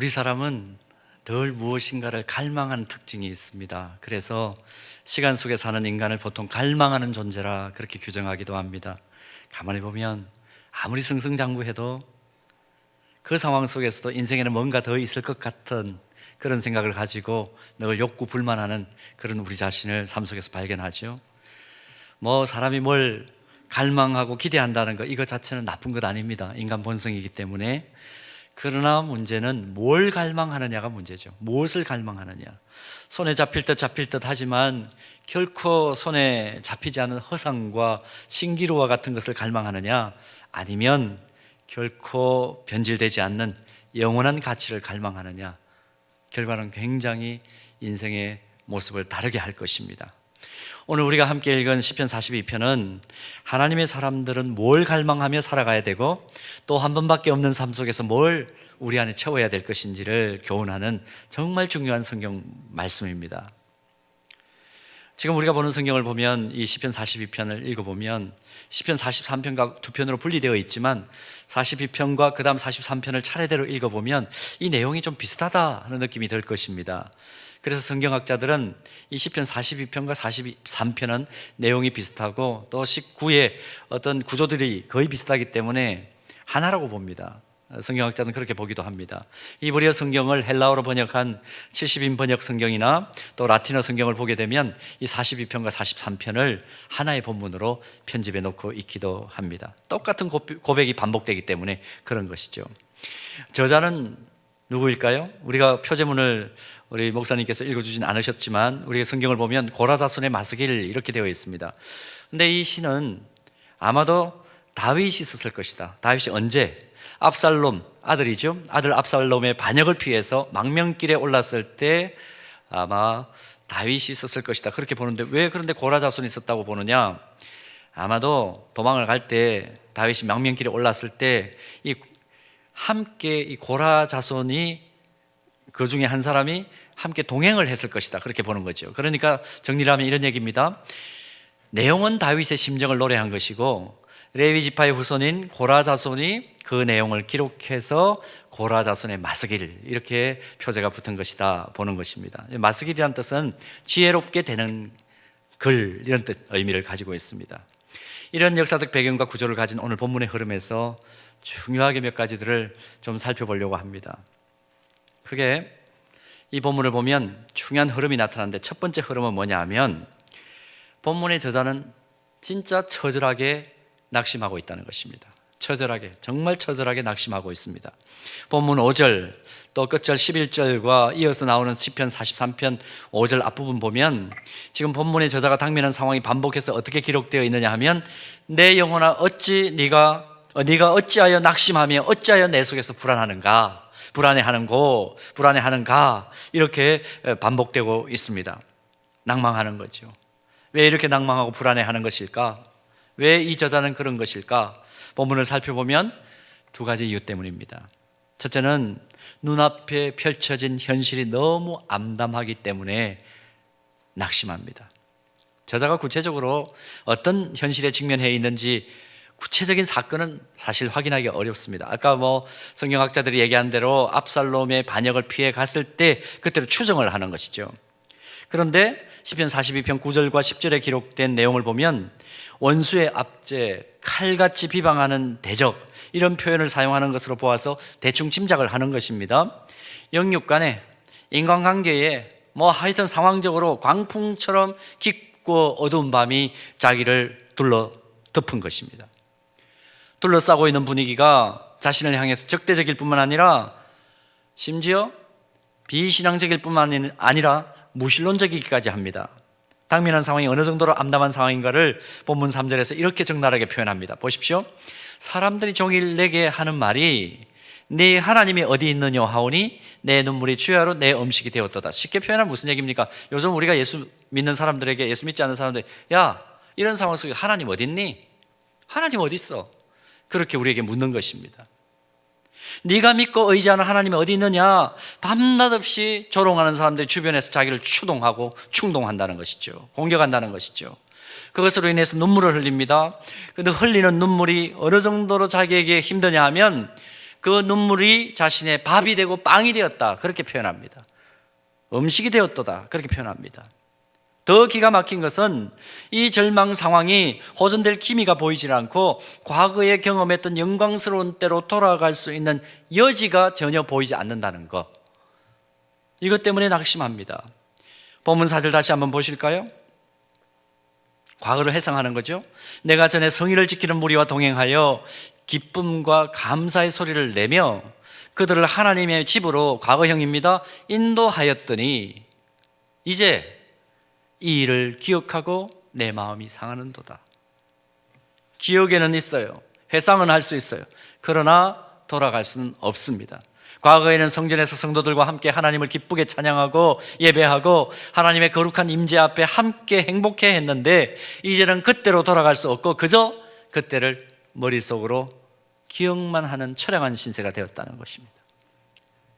우리 사람은 늘 무엇인가를 갈망하는 특징이 있습니다. 그래서 시간 속에 사는 인간을 보통 갈망하는 존재라 그렇게 규정하기도 합니다. 가만히 보면 아무리 승승장구해도 그 상황 속에서도 인생에는 뭔가 더 있을 것 같은 그런 생각을 가지고 늘 욕구 불만하는 그런 우리 자신을 삶 속에서 발견하죠. 사람이 뭘 갈망하고 기대한다는 것, 이것 자체는 나쁜 것 아닙니다. 인간 본성이기 때문에. 그러나 문제는 뭘 갈망하느냐가 문제죠. 무엇을 갈망하느냐. 손에 잡힐 듯 하지만 결코 손에 잡히지 않은 허상과 신기루와 같은 것을 갈망하느냐, 아니면 결코 변질되지 않는 영원한 가치를 갈망하느냐, 결과는 굉장히 인생의 모습을 다르게 할 것입니다. 오늘 우리가 함께 읽은 시편 42편은 하나님의 사람들은 뭘 갈망하며 살아가야 되고 또 한 번밖에 없는 삶 속에서 뭘 우리 안에 채워야 될 것인지를 교훈하는 정말 중요한 성경 말씀입니다. 지금 우리가 보는 성경을 보면 이 시편 42편을 읽어보면 시편 43편과 두 편으로 분리되어 있지만 42편과 그 다음 43편을 차례대로 읽어보면 이 내용이 좀 비슷하다 하는 느낌이 들 것입니다. 그래서 성경학자들은 이 시편 42편과 43편은 내용이 비슷하고 또 19의 어떤 구조들이 거의 비슷하기 때문에 하나라고 봅니다. 성경학자는 그렇게 보기도 합니다. 이브리어 성경을 헬라어로 번역한 70인 번역 성경이나 또 라틴어 성경을 보게 되면 이 42편과 43편을 하나의 본문으로 편집해 놓고 있기도 합니다. 똑같은 고백이 반복되기 때문에 그런 것이죠. 저자는 누구일까요? 우리가 표제문을 우리 목사님께서 읽어주진 않으셨지만 우리가 성경을 보면 고라자손의 마스길 이렇게 되어 있습니다. 근데 이 시는 아마도 다윗이 썼을 것이다. 다윗이 언제? 압살롬 아들이죠. 아들 압살롬의 반역을 피해서 망명길에 올랐을 때 아마 다윗이 썼을 것이다. 그렇게 보는데 왜 그런데 고라자손이 썼다고 보느냐? 아마도 도망을 갈 때 다윗이 망명길에 올랐을 때 함께 이 고라자손이 그 중에 한 사람이 함께 동행을 했을 것이다. 그렇게 보는 거죠. 그러니까 정리를 하면 이런 얘기입니다. 내용은 다윗의 심정을 노래한 것이고 레위 지파의 후손인 고라 자손이 그 내용을 기록해서 고라 자손의 마스길 이렇게 표제가 붙은 것이다 보는 것입니다. 마스길이라는 뜻은 지혜롭게 되는 글 이런 의미를 가지고 있습니다. 이런 역사적 배경과 구조를 가진 오늘 본문의 흐름에서 중요하게 몇 가지들을 좀 살펴보려고 합니다. 그게 이 본문을 보면 중요한 흐름이 나타나는데 첫 번째 흐름은 뭐냐 하면 본문의 저자는 진짜 처절하게 낙심하고 있다는 것입니다. 처절하게, 정말 처절하게 낙심하고 있습니다. 본문 5절 또 끝절 11절과 이어서 나오는 시편 43편 5절 앞부분 보면 지금 본문의 저자가 당면한 상황이 반복해서 어떻게 기록되어 있느냐 하면 내 영혼아 어찌 네가 어찌하여 낙심하며 어찌하여 내 속에서 불안해하는가 이렇게 반복되고 있습니다. 낭망하는 거죠. 왜 이렇게 낭망하고 불안해하는 것일까? 왜 이 저자는 그런 것일까? 본문을 살펴보면 두 가지 이유 때문입니다. 첫째는 눈앞에 펼쳐진 현실이 너무 암담하기 때문에 낙심합니다. 저자가 구체적으로 어떤 현실에 직면해 있는지 구체적인 사건은 사실 확인하기 어렵습니다. 아까 성경학자들이 얘기한 대로 압살롬의 반역을 피해 갔을 때 그때로 추정을 하는 것이죠. 그런데 시편 42편 9절과 10절에 기록된 내용을 보면 원수의 압제, 칼같이 비방하는 대적 이런 표현을 사용하는 것으로 보아서 대충 짐작을 하는 것입니다. 영육 간에 인간관계에 하여튼 상황적으로 광풍처럼 깊고 어두운 밤이 자기를 둘러 덮은 것입니다. 둘러싸고 있는 분위기가 자신을 향해서 적대적일 뿐만 아니라 심지어 비신앙적일 뿐만 아니라 무신론적이기까지 합니다. 당면한 상황이 어느 정도로 암담한 상황인가를 본문 3절에서 이렇게 적나라하게 표현합니다. 보십시오. 사람들이 종일 내게 하는 말이 네 하나님이 어디 있느냐 하오니 내 눈물이 주야로 내 음식이 되었도다. 쉽게 표현하면 무슨 얘기입니까? 요즘 우리가 예수 믿는 사람들에게 예수 믿지 않는 사람들 야 이런 상황 속에 하나님 어디 있니? 하나님 어디 있어? 그렇게 우리에게 묻는 것입니다. 네가 믿고 의지하는 하나님이 어디 있느냐? 밤낮 없이 조롱하는 사람들이 주변에서 자기를 추동하고 충동한다는 것이죠. 공격한다는 것이죠. 그것으로 인해서 눈물을 흘립니다. 근데 흘리는 눈물이 어느 정도로 자기에게 힘드냐 하면 그 눈물이 자신의 밥이 되고 빵이 되었다, 그렇게 표현합니다. 음식이 되었도다, 그렇게 표현합니다. 더 기가 막힌 것은 이 절망 상황이 호전될 기미가 보이질 않고 과거에 경험했던 영광스러운 때로 돌아갈 수 있는 여지가 전혀 보이지 않는다는 것, 이것 때문에 낙심합니다. 본문 4절 다시 한번 보실까요? 과거를 회상하는 거죠. 내가 전에 성의를 지키는 무리와 동행하여 기쁨과 감사의 소리를 내며 그들을 하나님의 집으로, 과거형입니다, 인도하였더니 이제 이 일을 기억하고 내 마음이 상하는도다. 기억에는 있어요. 회상은 할 수 있어요. 그러나 돌아갈 수는 없습니다. 과거에는 성전에서 성도들과 함께 하나님을 기쁘게 찬양하고 예배하고 하나님의 거룩한 임재 앞에 함께 행복해 했는데 이제는 그때로 돌아갈 수 없고 그저 그때를 머릿속으로 기억만 하는 처량한 신세가 되었다는 것입니다.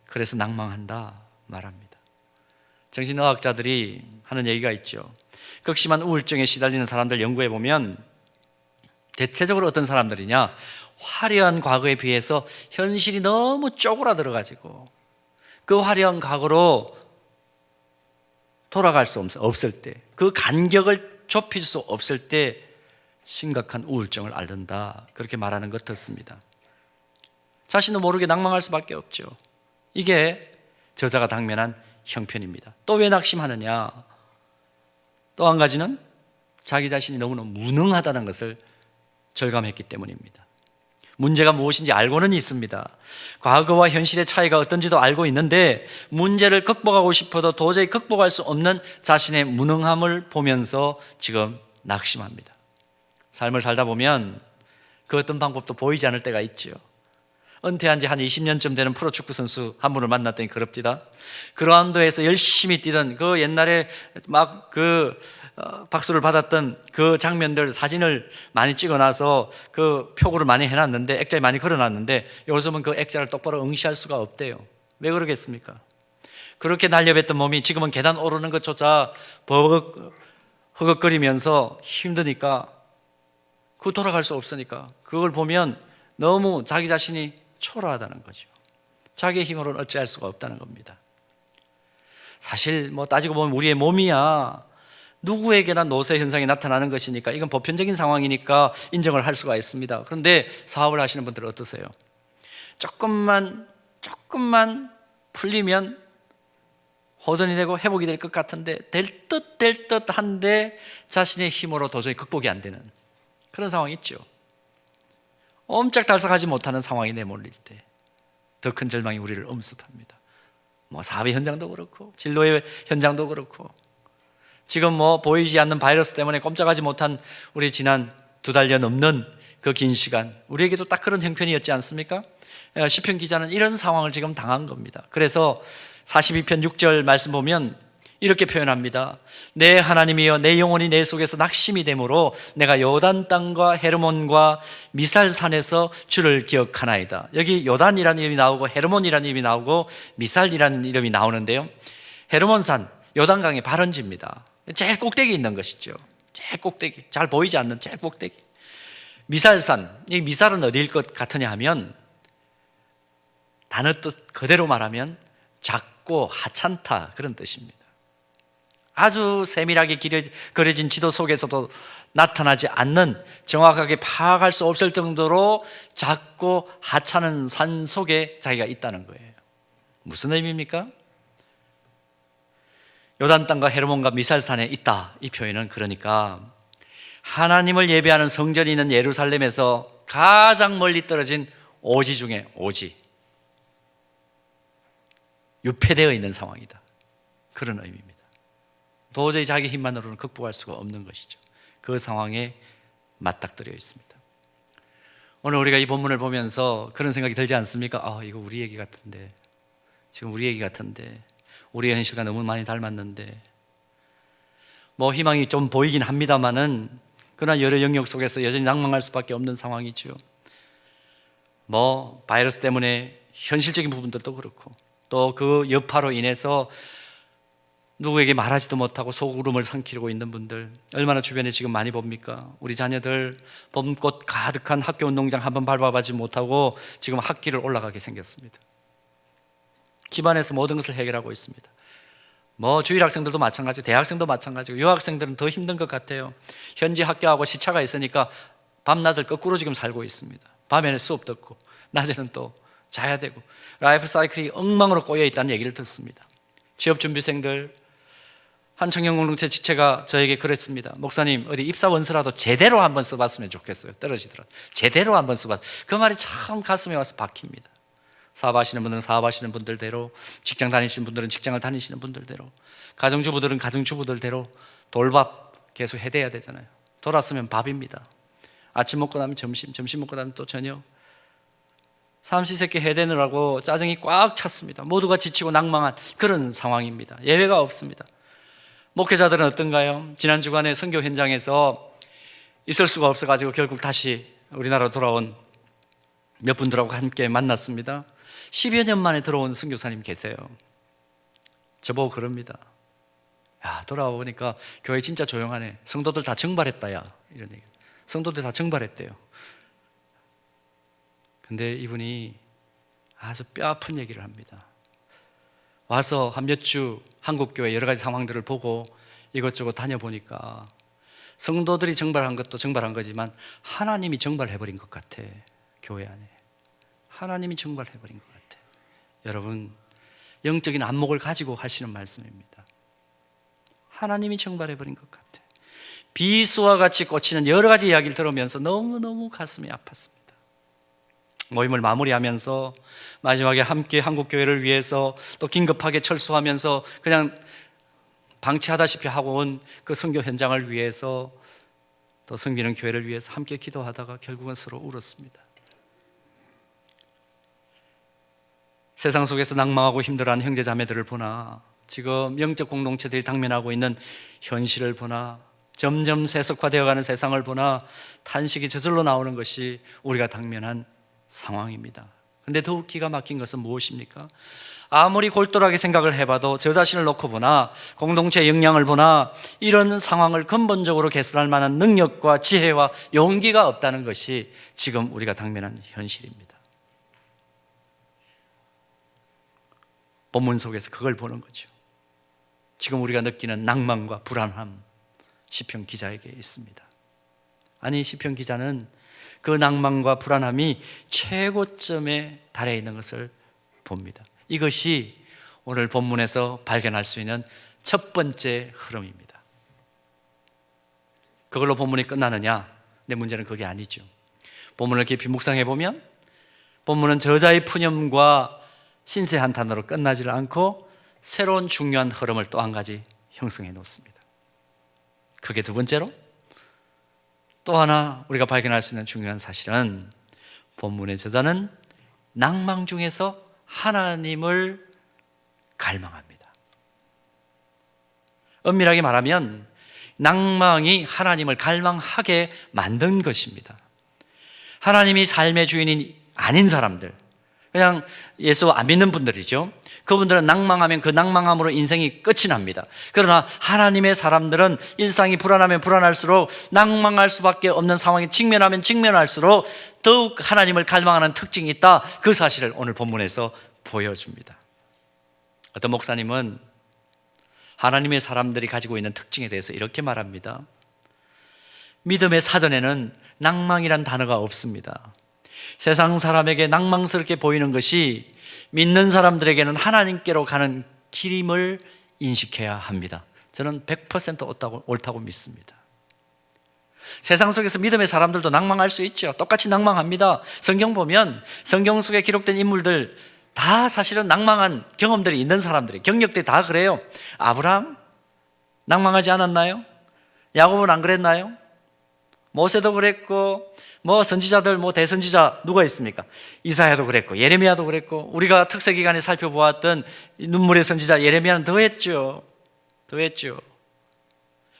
그래서 낭망한다 말합니다. 정신의학자들이 하는 얘기가 있죠. 극심한 우울증에 시달리는 사람들 연구해 보면 대체적으로 어떤 사람들이냐, 화려한 과거에 비해서 현실이 너무 쪼그라들어 가지고 그 화려한 과거로 돌아갈 수 없을 때, 그 간격을 좁힐 수 없을 때 심각한 우울증을 앓는다, 그렇게 말하는 것 듣습니다. 자신도 모르게 낭망할 수밖에 없죠. 이게 저자가 당면한 형편입니다. 또 왜 낙심하느냐? 또 한 가지는 자기 자신이 너무나 무능하다는 것을 절감했기 때문입니다. 문제가 무엇인지 알고는 있습니다. 과거와 현실의 차이가 어떤지도 알고 있는데 문제를 극복하고 싶어도 도저히 극복할 수 없는 자신의 무능함을 보면서 지금 낙심합니다. 삶을 살다 보면 그 어떤 방법도 보이지 않을 때가 있죠. 은퇴한 지 한 20년쯤 되는 프로축구 선수 한 분을 만났더니 그럽디다. 그라운드에서 열심히 뛰던 그 옛날에 막 박수를 받았던 그 장면들 사진을 많이 찍어놔서 그 표구를 많이 해놨는데, 액자에 많이 걸어놨는데 요즘은 그 액자를 똑바로 응시할 수가 없대요. 왜 그러겠습니까? 그렇게 날렵했던 몸이 지금은 계단 오르는 것조차 허걱거리면서 힘드니까, 그 돌아갈 수 없으니까 그걸 보면 너무 자기 자신이 초라하다는 거죠. 자기의 힘으로는 어찌할 수가 없다는 겁니다. 사실 따지고 보면 우리의 몸이야 누구에게나 노쇠 현상이 나타나는 것이니까 이건 보편적인 상황이니까 인정을 할 수가 있습니다. 그런데 사업을 하시는 분들은 어떠세요? 조금만 풀리면 호전이 되고 회복이 될 것 같은데 될 듯 한데 자신의 힘으로 도저히 극복이 안 되는 그런 상황이 있죠. 옴짝달싹하지 못하는 상황이 내몰릴 때 더 큰 절망이 우리를 엄습합니다. 사업의 현장도 그렇고 진로의 현장도 그렇고 지금 보이지 않는 바이러스 때문에 꼼짝하지 못한 우리 지난 2달여 넘는 그 긴 시간, 우리에게도 딱 그런 형편이었지 않습니까? 시편 기자는 이런 상황을 지금 당한 겁니다. 그래서 42편 6절 말씀 보면 이렇게 표현합니다. 내 하나님이여, 내 영혼이 내 속에서 낙심이 되므로 내가 요단 땅과 헤르몬과 미살산에서 주를 기억하나이다. 여기 요단이라는 이름이 나오고 헤르몬이라는 이름이 나오고 미살이라는 이름이 나오는데요, 헤르몬산, 요단강의 발원지입니다. 제일 꼭대기에 있는 것이죠. 제일 꼭대기, 잘 보이지 않는 제일 꼭대기. 미살산, 이 미살은 어디일 것 같으냐 하면 단어 뜻 그대로 말하면 작고 하찮다, 그런 뜻입니다. 아주 세밀하게 그려진 지도 속에서도 나타나지 않는, 정확하게 파악할 수 없을 정도로 작고 하찮은 산 속에 자기가 있다는 거예요. 무슨 의미입니까? 요단 땅과 헤르몬과 미살산에 있다, 이 표현은 그러니까 하나님을 예배하는 성전이 있는 예루살렘에서 가장 멀리 떨어진 오지 중에 오지, 유폐되어 있는 상황이다, 그런 의미입니다. 도저히 자기 힘만으로는 극복할 수가 없는 것이죠. 그 상황에 맞닥뜨려 있습니다. 오늘 우리가 이 본문을 보면서 그런 생각이 들지 않습니까? 이거 우리 얘기 같은데, 지금 우리 얘기 같은데, 우리의 현실과 너무 많이 닮았는데, 희망이 좀 보이긴 합니다만은 그러나 여러 영역 속에서 여전히 낭망할 수밖에 없는 상황이죠. 바이러스 때문에 현실적인 부분들도 그렇고 또 그 여파로 인해서 누구에게 말하지도 못하고 속울음을 삼키고 있는 분들 얼마나 주변에 지금 많이 봅니까? 우리 자녀들 봄꽃 가득한 학교 운동장 한번 밟아보지 못하고 지금 학기를 올라가게 생겼습니다. 집안에서 모든 것을 해결하고 있습니다. 주일 학생들도 마찬가지고 대학생도 마찬가지고 유학생들은 더 힘든 것 같아요. 현지 학교하고 시차가 있으니까 밤낮을 거꾸로 지금 살고 있습니다. 밤에는 수업 듣고 낮에는 또 자야 되고 라이프 사이클이 엉망으로 꼬여 있다는 얘기를 듣습니다. 취업 준비생들, 한 청년 공동체 지체가 저에게 그랬습니다. 목사님, 어디 입사 원서라도 제대로 한번 써봤으면 좋겠어요. 떨어지더라도 제대로 한번 써봤어요. 그 말이 참 가슴에 와서 박힙니다. 사업하시는 분들은 사업하시는 분들대로, 직장 다니시는 분들은 직장을 다니시는 분들대로, 가정주부들은 가정주부들대로 돌밥 계속 해대야 되잖아요. 돌았으면 밥입니다. 아침 먹고 나면 점심, 점심 먹고 나면 또 저녁. 삼시세끼 해대느라고 짜증이 꽉 찼습니다. 모두가 지치고 낭망한 그런 상황입니다. 예외가 없습니다. 목회자들은 어떤가요? 지난 주간에 선교 현장에서 있을 수가 없어가지고 결국 다시 우리나라로 돌아온 몇 분들하고 함께 만났습니다. 10여 년 만에 들어온 선교사님 계세요. 저보고 그럽니다. 야, 돌아와 보니까 교회 진짜 조용하네. 성도들 다 증발했다, 야. 이런 얘기. 성도들 다 증발했대요. 근데 이분이 아주 뼈아픈 얘기를 합니다. 와서 한 몇 주 한국교회 여러 가지 상황들을 보고 이것저것 다녀보니까 성도들이 증발한 것도 증발한 거지만 하나님이 증발해버린 것 같아. 교회 안에 하나님이 증발해버린 것 같아. 여러분, 영적인 안목을 가지고 하시는 말씀입니다. 하나님이 증발해버린 것 같아. 비수와 같이 꽂히는 여러 가지 이야기를 들으면서 너무너무 가슴이 아팠습니다. 모임을 마무리하면서 마지막에 함께 한국교회를 위해서 또 긴급하게 철수하면서 그냥 방치하다시피 하고 온 그 선교 현장을 위해서 또 섬기는 교회를 위해서 함께 기도하다가 결국은 서로 울었습니다. 세상 속에서 낭망하고 힘들어하는 형제자매들을 보나, 지금 영적 공동체들이 당면하고 있는 현실을 보나, 점점 세속화되어가는 세상을 보나 탄식이 저절로 나오는 것이 우리가 당면한 상황입니다. 그런데 더욱 기가 막힌 것은 무엇입니까? 아무리 골똘하게 생각을 해봐도 저 자신을 놓고 보나 공동체의 역량을 보나 이런 상황을 근본적으로 개선할 만한 능력과 지혜와 용기가 없다는 것이 지금 우리가 당면한 현실입니다. 본문 속에서 그걸 보는 거죠. 지금 우리가 느끼는 낭만과 불안함, 시편 기자에게 있습니다. 아니, 시편 기자는 그 낭만과 불안함이 최고점에 달해 있는 것을 봅니다. 이것이 오늘 본문에서 발견할 수 있는 첫 번째 흐름입니다. 그걸로 본문이 끝나느냐? 내 문제는 그게 아니죠. 본문을 깊이 묵상해 보면 본문은 저자의 푸념과 신세 한탄으로 끝나지를 않고 새로운 중요한 흐름을 또 한 가지 형성해 놓습니다. 그게 두 번째로 또 하나 우리가 발견할 수 있는 중요한 사실은 본문의 저자는 낭망 중에서 하나님을 갈망합니다. 엄밀하게 말하면 낭망이 하나님을 갈망하게 만든 것입니다. 하나님이 삶의 주인이 아닌 사람들, 그냥 예수 안 믿는 분들이죠. 그분들은 낭망하면 그 낭망함으로 인생이 끝이 납니다. 그러나 하나님의 사람들은 일상이 불안하면 불안할수록 낭망할 수밖에 없는 상황에 직면하면 직면할수록 더욱 하나님을 갈망하는 특징이 있다. 그 사실을 오늘 본문에서 보여줍니다. 어떤 목사님은 하나님의 사람들이 가지고 있는 특징에 대해서 이렇게 말합니다. 믿음의 사전에는 낭망이란 단어가 없습니다. 세상 사람에게 낭망스럽게 보이는 것이 믿는 사람들에게는 하나님께로 가는 길임을 인식해야 합니다. 저는 100% 옳다고 믿습니다. 세상 속에서 믿음의 사람들도 낭망할 수 있죠. 똑같이 낭망합니다. 성경 보면 성경 속에 기록된 인물들 다 사실은 낭망한 경험들이 있는 사람들이, 경력들이 다 그래요. 아브라함 낭망하지 않았나요? 야곱은 안 그랬나요? 모세도 그랬고 선지자들, 대선지자 누가 있습니까? 이사야도 그랬고 예레미야도 그랬고 우리가 특세기간에 살펴보았던 눈물의 선지자 예레미야는 더했죠.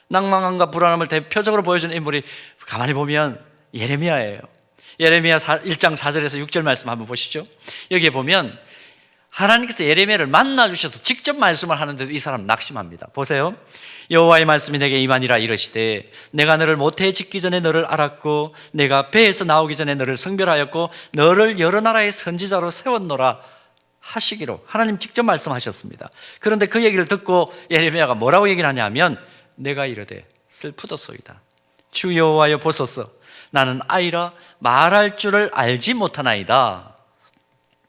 낭망함과 불안함을 대표적으로 보여주는 인물이 가만히 보면 예레미야예요. 예레미야 1장 4절에서 6절 말씀 한번 보시죠. 여기에 보면 하나님께서 예레미야를 만나 주셔서 직접 말씀을 하는데도 이 사람 낙심합니다. 보세요. 여호와의 말씀이 내게 임하니라 이르시되 내가 너를 모태에 짓기 전에 너를 알았고 내가 배에서 나오기 전에 너를 성별하였고 너를 여러 나라의 선지자로 세웠노라 하시기로 하나님 직접 말씀하셨습니다. 그런데 그 얘기를 듣고 예레미야가 뭐라고 얘기를 하냐면 내가 이르되 슬프도소이다. 주 여호와여 보소서 나는 아이라 말할 줄을 알지 못하나이다.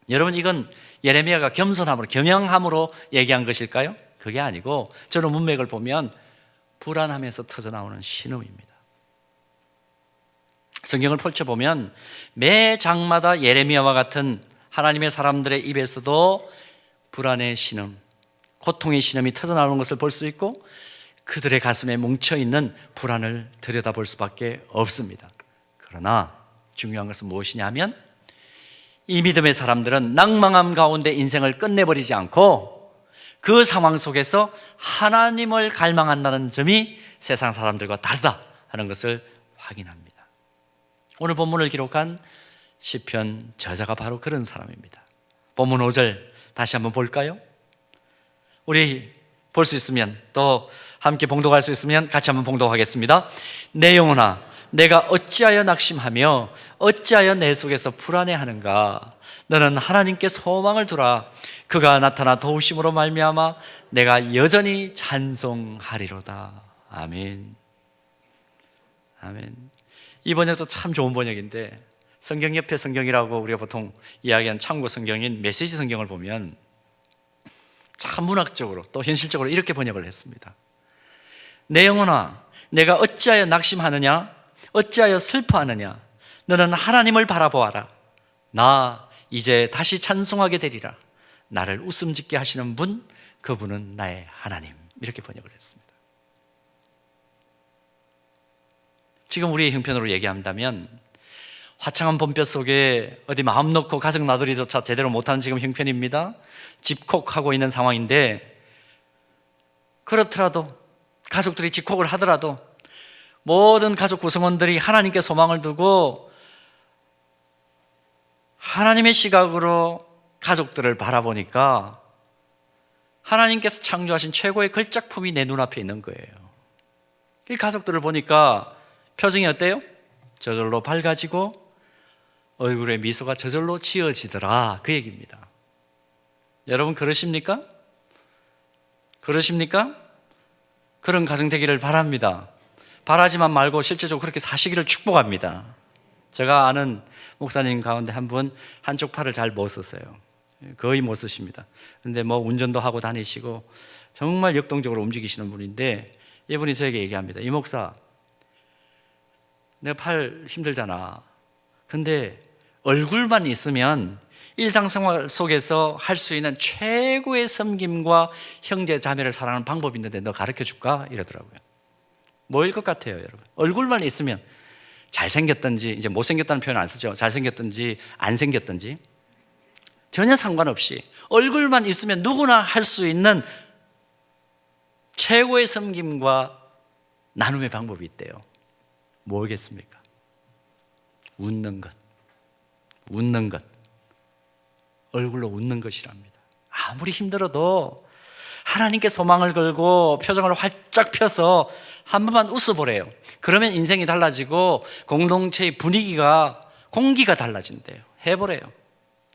여러분, 이건 예레미야가 겸손함으로 겸양함으로 얘기한 것일까요? 그게 아니고 저는 문맥을 보면 불안함에서 터져나오는 신음입니다. 성경을 펼쳐보면 매 장마다 예레미야와 같은 하나님의 사람들의 입에서도 불안의 신음, 고통의 신음이 터져나오는 것을 볼 수 있고 그들의 가슴에 뭉쳐있는 불안을 들여다볼 수밖에 없습니다. 그러나 중요한 것은 무엇이냐면 이 믿음의 사람들은 낭망함 가운데 인생을 끝내버리지 않고 그 상황 속에서 하나님을 갈망한다는 점이 세상 사람들과 다르다 하는 것을 확인합니다. 오늘 본문을 기록한 시편 저자가 바로 그런 사람입니다. 본문 5절 다시 한번 볼까요? 우리 볼 수 있으면 또 함께 봉독할 수 있으면 같이 한번 봉독하겠습니다. 내 영혼아 내가 어찌하여 낙심하며 어찌하여 내 속에서 불안해하는가? 너는 하나님께 소망을 두라. 그가 나타나 도우심으로 말미암아 내가 여전히 찬송하리로다. 아멘. 아멘. 이 번역도 참 좋은 번역인데 성경 옆에 성경이라고 우리가 보통 이야기하는 참고 성경인 메시지 성경을 보면 참 문학적으로 또 현실적으로 이렇게 번역을 했습니다. 내 영혼아 내가 어찌하여 낙심하느냐? 어찌하여 슬퍼하느냐? 너는 하나님을 바라보아라. 나 이제 다시 찬송하게 되리라. 나를 웃음 짓게 하시는 분, 그분은 나의 하나님. 이렇게 번역을 했습니다. 지금 우리의 형편으로 얘기한다면 화창한 봄볕 속에 어디 마음 놓고 가정 나들이조차 제대로 못하는 지금 형편입니다. 집콕하고 있는 상황인데 그렇더라도 가족들이 집콕을 하더라도 모든 가족 구성원들이 하나님께 소망을 두고 하나님의 시각으로 가족들을 바라보니까 하나님께서 창조하신 최고의 걸작품이 내 눈앞에 있는 거예요. 이 가족들을 보니까 표정이 어때요? 저절로 밝아지고 얼굴에 미소가 저절로 지어지더라, 그 얘기입니다. 여러분 그러십니까? 그러십니까? 그런 가정 되기를 바랍니다. 바라지만 말고 실제적으로 그렇게 사시기를 축복합니다. 제가 아는 목사님 가운데 한 분 한쪽 팔을 잘 못 쓰세요. 거의 못 쓰십니다. 근데 뭐 운전도 하고 다니시고 정말 역동적으로 움직이시는 분인데 이분이 저에게 얘기합니다. 이 목사, 내가 팔 힘들잖아. 근데 얼굴만 있으면 일상생활 속에서 할 수 있는 최고의 섬김과 형제 자매를 사랑하는 방법이 있는데 너 가르쳐 줄까? 이러더라고요. 뭐일 것 같아요, 여러분? 얼굴만 있으면 잘생겼든지, 이제 못생겼다는 표현 안 쓰죠. 잘생겼든지 안 생겼든지 전혀 상관없이 얼굴만 있으면 누구나 할 수 있는 최고의 섬김과 나눔의 방법이 있대요. 뭐겠습니까? 웃는 것. 웃는 것. 얼굴로 웃는 것이랍니다. 아무리 힘들어도 하나님께 소망을 걸고 표정을 활짝 펴서 한 번만 웃어보래요. 그러면 인생이 달라지고 공동체의 분위기가, 공기가 달라진대요. 해보래요.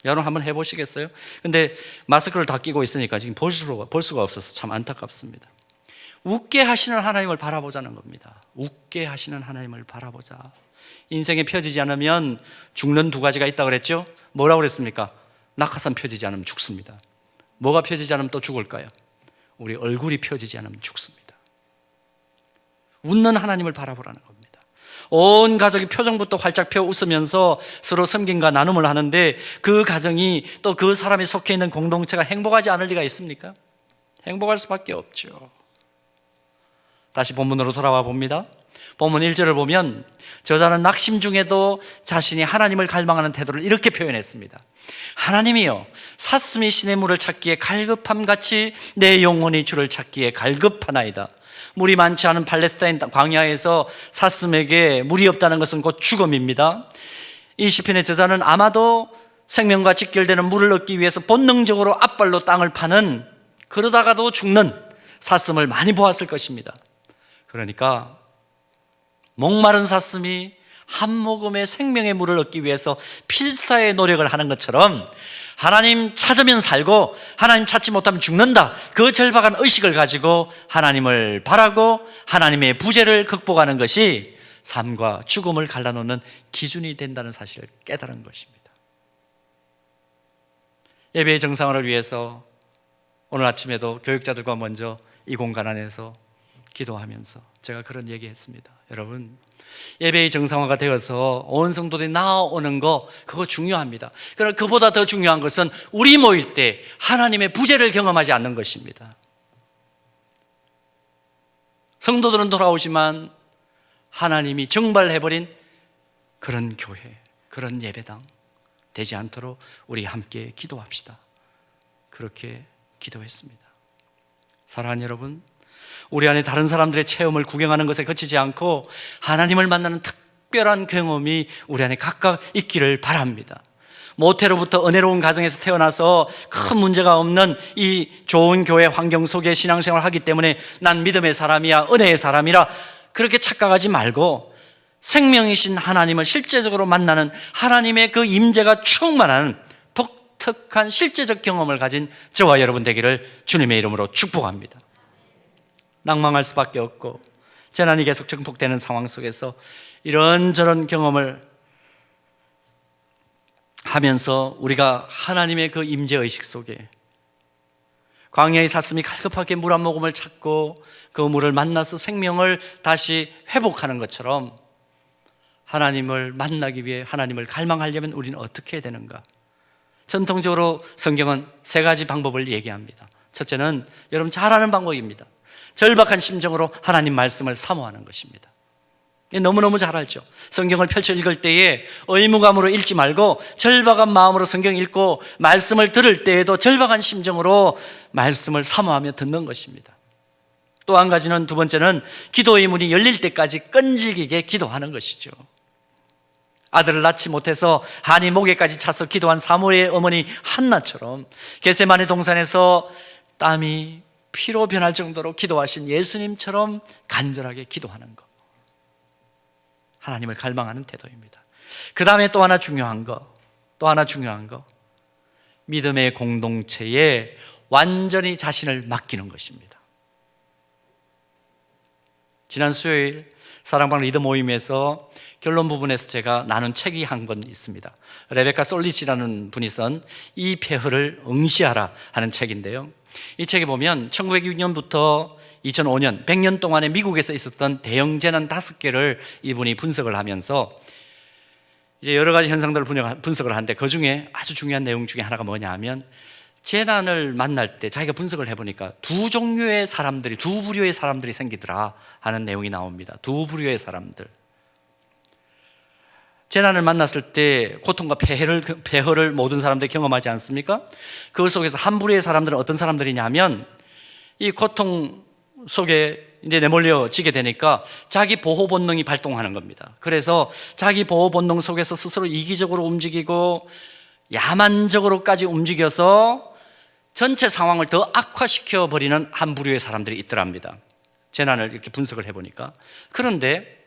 여러분 한번 해보시겠어요? 근데 마스크를 다 끼고 있으니까 지금 볼 수가 없어서 참 안타깝습니다. 웃게 하시는 하나님을 바라보자는 겁니다. 웃게 하시는 하나님을 바라보자. 인생에 펴지지 않으면 죽는 두 가지가 있다고 그랬죠? 뭐라고 그랬습니까? 낙하산 펴지지 않으면 죽습니다. 뭐가 펴지지 않으면 또 죽을까요? 우리 얼굴이 펴지지 않으면 죽습니다. 웃는 하나님을 바라보라는 겁니다. 온 가족이 표정부터 활짝 펴 웃으면서 서로 섬김과 나눔을 하는데 그 가정이 또 그 사람이 속해 있는 공동체가 행복하지 않을 리가 있습니까? 행복할 수밖에 없죠. 다시 본문으로 돌아와 봅니다. 본문 1절을 보면 저자는 낙심 중에도 자신이 하나님을 갈망하는 태도를 이렇게 표현했습니다. 하나님이여, 사슴이 시냇물을 찾기에 갈급함같이 내 영혼이 주를 찾기에 갈급하나이다. 물이 많지 않은 팔레스타인 광야에서 사슴에게 물이 없다는 것은 곧 죽음입니다. 이 시편의 저자는 아마도 생명과 직결되는 물을 얻기 위해서 본능적으로 앞발로 땅을 파는, 그러다가도 죽는 사슴을 많이 보았을 것입니다. 그러니까 목마른 사슴이 한 모금의 생명의 물을 얻기 위해서 필사의 노력을 하는 것처럼 하나님 찾으면 살고 하나님 찾지 못하면 죽는다, 그 절박한 의식을 가지고 하나님을 바라고 하나님의 부재를 극복하는 것이 삶과 죽음을 갈라놓는 기준이 된다는 사실을 깨달은 것입니다. 예배의 정상화를 위해서 오늘 아침에도 교육자들과 먼저 이 공간 안에서 기도하면서 제가 그런 얘기했습니다. 여러분, 예배의 정상화가 되어서 온 성도들이 나오는 거, 그거 중요합니다. 그러나 그보다 더 중요한 것은 우리 모일 때 하나님의 부재를 경험하지 않는 것입니다. 성도들은 돌아오지만 하나님이 증발해버린 그런 교회, 그런 예배당 되지 않도록 우리 함께 기도합시다. 그렇게 기도했습니다. 사랑하는 여러분, 우리 안에 다른 사람들의 체험을 구경하는 것에 그치지 않고 하나님을 만나는 특별한 경험이 우리 안에 각각 있기를 바랍니다. 모태로부터 은혜로운 가정에서 태어나서 큰 문제가 없는 이 좋은 교회 환경 속에 신앙생활을 하기 때문에 난 믿음의 사람이야, 은혜의 사람이라 그렇게 착각하지 말고 생명이신 하나님을 실제적으로 만나는 하나님의 그 임재가 충만한 독특한 실제적 경험을 가진 저와 여러분 되기를 주님의 이름으로 축복합니다. 낭망할 수밖에 없고 재난이 계속 증폭되는 상황 속에서 이런저런 경험을 하면서 우리가 하나님의 그 임재의식 속에 광야의 사슴이 갈급하게 물 한 모금을 찾고 그 물을 만나서 생명을 다시 회복하는 것처럼 하나님을 만나기 위해 하나님을 갈망하려면 우리는 어떻게 해야 되는가? 전통적으로 성경은 세 가지 방법을 얘기합니다. 첫째는 여러분 잘 아는 방법입니다. 절박한 심정으로 하나님 말씀을 사모하는 것입니다. 너무너무 잘 알죠. 성경을 펼쳐 읽을 때에 의무감으로 읽지 말고 절박한 마음으로 성경 읽고 말씀을 들을 때에도 절박한 심정으로 말씀을 사모하며 듣는 것입니다. 또 한 가지는, 두 번째는 기도의 문이 열릴 때까지 끈질기게 기도하는 것이죠. 아들을 낳지 못해서 한이 목에까지 차서 기도한 사무엘의 어머니 한나처럼 겟세마네 동산에서 땀이 피로 변할 정도로 기도하신 예수님처럼 간절하게 기도하는 것, 하나님을 갈망하는 태도입니다. 그 다음에 또 하나 중요한 거, 믿음의 공동체에 완전히 자신을 맡기는 것입니다. 지난 수요일 사랑방 리더 모임에서 결론 부분에서 제가 나눈 책이 한 권 있습니다. 레베카 솔리치라는 분이 쓴 이 폐허를 응시하라 하는 책인데요, 이 책에 보면 1906년부터 2005년 100년 동안에 미국에서 있었던 대형 재난 5개를 이분이 분석을 하면서 이제 여러 가지 현상들을 분석을 하는데 그 중에 아주 중요한 내용 중에 하나가 뭐냐 하면, 재난을 만날 때 자기가 분석을 해보니까 두 종류의 사람들이, 두 부류의 사람들이 생기더라 하는 내용이 나옵니다. 두 부류의 사람들. 재난을 만났을 때 고통과 폐허를 모든 사람들이 경험하지 않습니까? 그 속에서 한 부류의 사람들은 어떤 사람들이냐면, 이 고통 속에 이제 내몰려지게 되니까 자기 보호 본능이 발동하는 겁니다. 그래서 자기 보호 본능 속에서 스스로 이기적으로 움직이고 야만적으로까지 움직여서 전체 상황을 더 악화시켜 버리는 한 부류의 사람들이 있더랍니다. 재난을 이렇게 분석을 해보니까. 그런데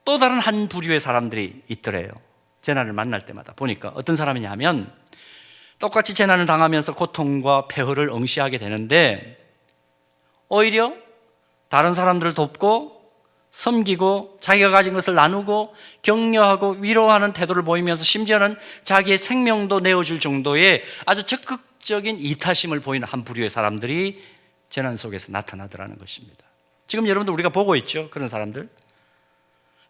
또 다른 한 부류의 사람들이 있더래요. 재난을 만날 때마다 보니까 어떤 사람이냐 하면, 똑같이 재난을 당하면서 고통과 폐허를 응시하게 되는데 오히려 다른 사람들을 돕고 섬기고 자기가 가진 것을 나누고 격려하고 위로하는 태도를 보이면서 심지어는 자기의 생명도 내어줄 정도의 아주 적극적인 이타심을 보이는 한 부류의 사람들이 재난 속에서 나타나더라는 것입니다. 지금 여러분들 우리가 보고 있죠, 그런 사람들.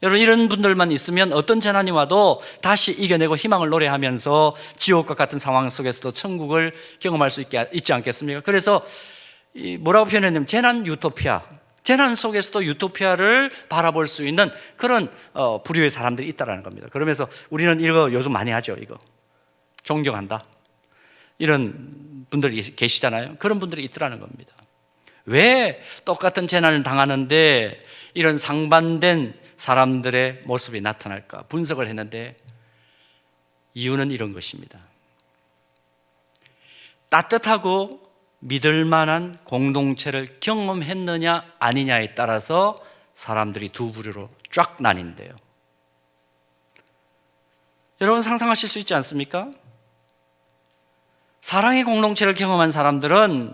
여러분, 이런 분들만 있으면 어떤 재난이 와도 다시 이겨내고 희망을 노래하면서 지옥과 같은 상황 속에서도 천국을 경험할 수 있지 않겠습니까? 그래서 뭐라고 표현했냐면 재난 유토피아, 재난 속에서도 유토피아를 바라볼 수 있는 그런 부류의 사람들이 있다는 겁니다. 그러면서 우리는 이거 요즘 많이 하죠. 이거 존경한다, 이런 분들이 계시잖아요. 그런 분들이 있더라는 겁니다. 왜 똑같은 재난을 당하는데 이런 상반된 사람들의 모습이 나타날까 분석을 했는데, 이유는 이런 것입니다. 따뜻하고 믿을 만한 공동체를 경험했느냐 아니냐에 따라서 사람들이 두 부류로 쫙 나뉜대요. 여러분 상상하실 수 있지 않습니까? 사랑의 공동체를 경험한 사람들은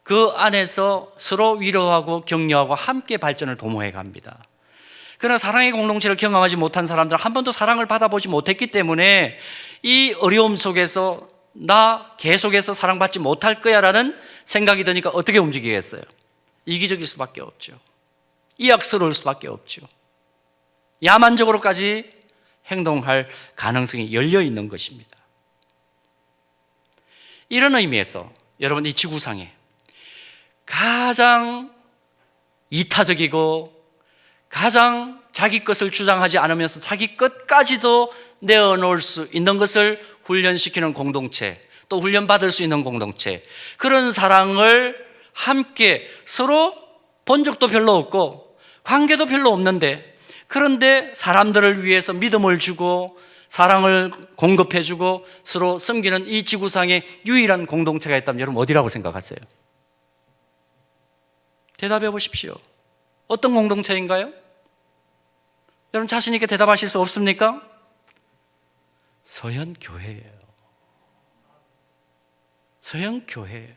그 안에서 서로 위로하고 격려하고 함께 발전을 도모해 갑니다. 그러나 사랑의 공동체를 경험하지 못한 사람들은 한 번도 사랑을 받아보지 못했기 때문에 이 어려움 속에서 나 계속해서 사랑받지 못할 거야 라는 생각이 드니까 어떻게 움직이겠어요? 이기적일 수밖에 없죠. 이악스러울 수밖에 없죠. 야만적으로까지 행동할 가능성이 열려 있는 것입니다. 이런 의미에서 여러분 이 지구상에 가장 이타적이고 가장 자기 것을 주장하지 않으면서 자기 것까지도 내어놓을 수 있는 것을 훈련시키는 공동체, 또 훈련받을 수 있는 공동체, 그런 사랑을 함께 서로 본 적도 별로 없고 관계도 별로 없는데, 그런데 사람들을 위해서 믿음을 주고 사랑을 공급해주고 서로 섬기는 이 지구상에 유일한 공동체가 있다면 여러분 어디라고 생각하세요? 대답해 보십시오. 어떤 공동체인가요? 여러분 자신 있게 대답하실 수 없습니까? 서현교회예요. 서현교회예요.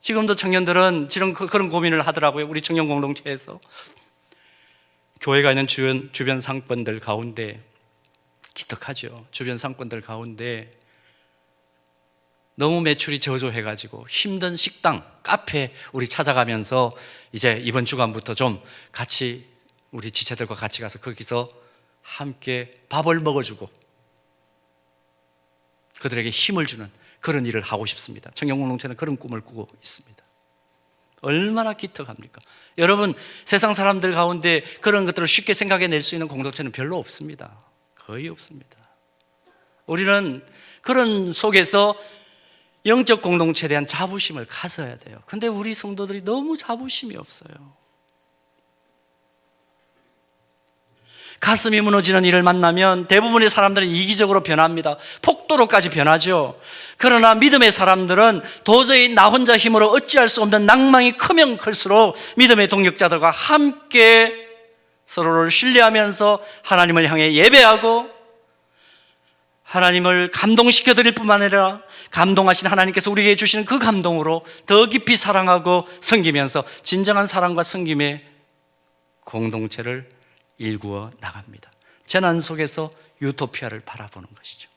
지금도 청년들은 그런 고민을 하더라고요. 우리 청년 공동체에서 교회가 있는 주변 상권들 가운데 기특하죠. 주변 상권들 가운데 너무 매출이 저조해가지고 힘든 식당, 카페 우리 찾아가면서 이제 이번 주간부터 좀 같이 우리 지체들과 같이 가서 거기서 함께 밥을 먹어주고 그들에게 힘을 주는 그런 일을 하고 싶습니다. 청년공동체는 그런 꿈을 꾸고 있습니다. 얼마나 기특합니까? 여러분 세상 사람들 가운데 그런 것들을 쉽게 생각해낼 수 있는 공동체는 별로 없습니다. 거의 없습니다. 우리는 그런 속에서 영적 공동체에 대한 자부심을 가져야 돼요. 그런데 우리 성도들이 너무 자부심이 없어요. 가슴이 무너지는 일을 만나면 대부분의 사람들은 이기적으로 변합니다. 폭도로까지 변하죠. 그러나 믿음의 사람들은 도저히 나 혼자 힘으로 어찌할 수 없는 낭망이 크면 클수록 믿음의 동역자들과 함께 서로를 신뢰하면서 하나님을 향해 예배하고 하나님을 감동시켜 드릴 뿐만 아니라 감동하신 하나님께서 우리에게 주시는 그 감동으로 더 깊이 사랑하고 섬기면서 진정한 사랑과 섬김의 공동체를 일구어 나갑니다. 재난 속에서 유토피아를 바라보는 것이죠.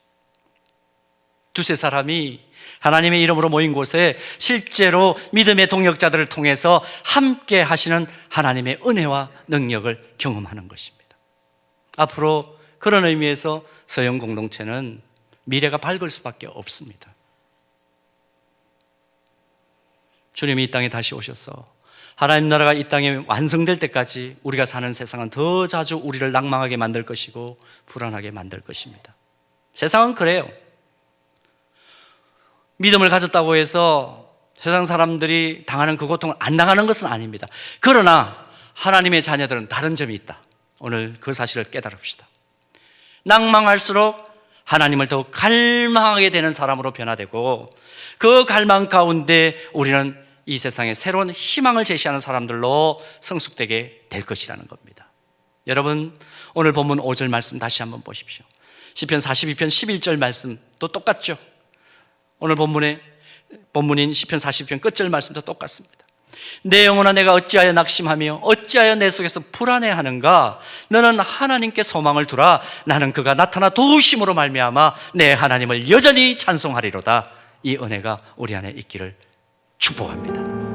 두세 사람이 하나님의 이름으로 모인 곳에 실제로 믿음의 동역자들을 통해서 함께 하시는 하나님의 은혜와 능력을 경험하는 것입니다. 앞으로 그런 의미에서 서영 공동체는 미래가 밝을 수밖에 없습니다. 주님이 이 땅에 다시 오셔서 하나님 나라가 이 땅에 완성될 때까지 우리가 사는 세상은 더 자주 우리를 낭망하게 만들 것이고 불안하게 만들 것입니다. 세상은 그래요. 믿음을 가졌다고 해서 세상 사람들이 당하는 그 고통을 안 당하는 것은 아닙니다. 그러나 하나님의 자녀들은 다른 점이 있다. 오늘 그 사실을 깨달읍시다. 낭망할수록 하나님을 더 갈망하게 되는 사람으로 변화되고 그 갈망 가운데 우리는 이 세상에 새로운 희망을 제시하는 사람들로 성숙되게 될 것이라는 겁니다. 여러분 오늘 본문 5절 말씀 다시 한번 보십시오. 시편 42편 11절 말씀도 똑같죠. 오늘 본문인 시편 42편 끝절 말씀도 똑같습니다. 내 영혼아 내가 어찌하여 낙심하며 어찌하여 내 속에서 불안해하는가? 너는 하나님께 소망을 두라. 나는 그가 나타나 도우심으로 말미암아 내 하나님을 여전히 찬송하리로다. 이 은혜가 우리 안에 있기를 축복합니다.